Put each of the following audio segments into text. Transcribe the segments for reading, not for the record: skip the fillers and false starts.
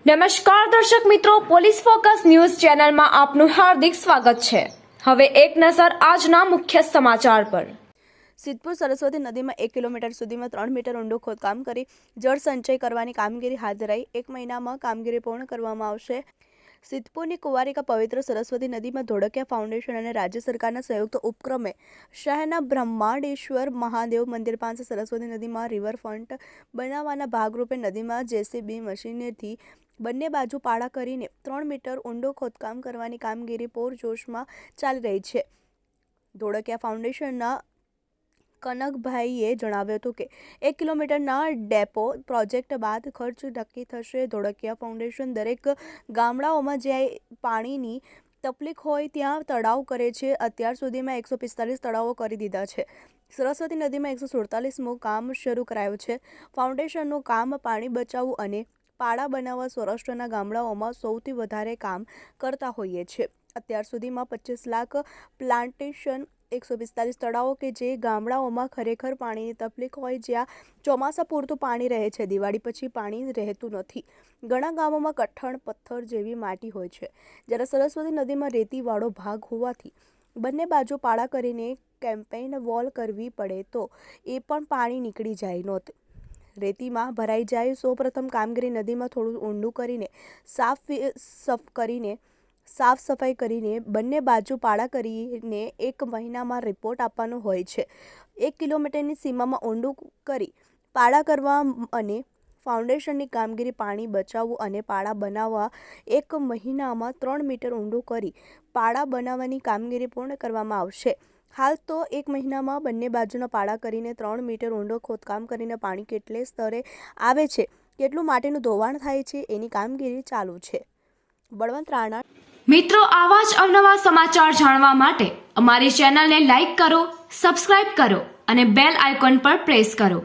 નમસ્કાર દર્શક મિત્રો, પોલીસ ફોકસ ન્યૂઝ ચેનલમાં આપનું હાર્દિક સ્વાગત છે। હવે એક નજર આજના મુખ્ય સમાચાર પર। સિદ્ધપુર સરસ્વતી નદીમાં 1 કિલોમીટર સુધીમાં 3 મીટર ઊંડું ખોદકામ કરી જળ સંચય કરવાની કામગીરી હાથ ધરાઈ 1 મહિનામાં કામગીરી પૂર્ણ કરવામાં આવશે। સિદ્ધપુરની કુંવારિકા પવિત્ર સરસ્વતી નદીમાં ધોળકિયા ફાઉન્ડેશન અને રાજ્ય સરકારના સંયુક્ત ઉપક્રમે શહેરના બ્રહ્માંડેશ્વર મહાદેવ મંદિર પાસે સરસ્વતી નદીમાં રિવરફ્રન્ટ બનાવવાના ભાગરૂપે નદીમાં જેસીબી મશીનથી બંને બાજુ પાળા કરીને 3 મીટર ઊંડું ખોદકામ કરવાની કામગીરી પૂરજોશમાં ચાલી રહી છે। ધોળકિયા ફાઉન્ડેશનના કનકભાઈએ જણાવ્યું હતું કે 1 કિલોમીટરના ડેપો પ્રોજેક્ટ બાદ ખર્ચ નક્કી થશે। ધોળકિયા ફાઉન્ડેશન દરેક ગામડાઓમાં જ્યાં પાણીની તકલીફ હોય ત્યાં તળાવ કરે છે। અત્યાર સુધીમાં 145 તળાવો કરી દીધા છે। સરસ્વતી નદીમાં 147મું કામ શરૂ કરાયું છે। ફાઉન્ડેશનનું કામ પાણી બચાવવું અને પાળા બનાવવા સૌરાષ્ટ્રના ગામડાઓમાં સૌથી વધારે કામ કરતા હોઈએ છીએ। અત્યાર સુધીમાં 25 લાખ પ્લાન્ટેશન 145 તળાવો કે જે ગામડાઓમાં ખરેખર પાણીની તકલીફ હોય જ્યાં ચોમાસા પૂરતું પાણી રહે છે, દિવાળી પછી પાણી રહેતું નથી। ઘણા ગામોમાં કઠણ પથ્થર જેવી માટી હોય છે, જ્યારે સરસ્વતી નદીમાં રેતીવાળો ભાગ હોવાથી બંને બાજુ પાળા કરીને કેમ્પેઇન વોલ કરવી પડે તો એ પણ પાણી નીકળી જાય નહોતું। રેતીમાં ભરાઈ જાય। સૌપ્રથમ કામગીરી નદીમાં થોડું ઊંડું કરીને સાફ સફાઈ કરીને બંને બાજુ પાળા કરીને 1 મહિનામાં રિપોર્ટ આપવાનો હોય છે। 1 કિલોમીટરની સીમામાં ઊંડું કરી પાળા કરવા અને ફાઉન્ડેશનની કામગીરી પાણી બચાવવું અને પાળા બનાવવા 1 મહિનામાં 3 મીટર ઊંડું કરી પાળા બનાવવાની કામગીરી પૂર્ણ કરવામાં આવશે। હાલ તો 1 મહિનામાં બંને બાજુના પાળા કરીને 3 મીટર ઊંડો ખોદકામ કરીને પાણી કેટલે સ્તરે આવે છે, કેટલું માટીનું ધોવાણ થાય છે એની કામગીરી ચાલુ છે। બળવંત રાણા મિત્રો, આવા જ અવનવા સમાચાર જાણવા માટે અમારી ચેનલને લાઈક કરો, સબસ્ક્રાઇબ કરો અને બેલ આઇકોન પર પ્રેસ કરો,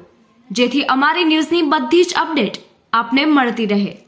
જેથી અમારી ન્યૂઝની બધી જ અપડેટ આપને મળતી રહે।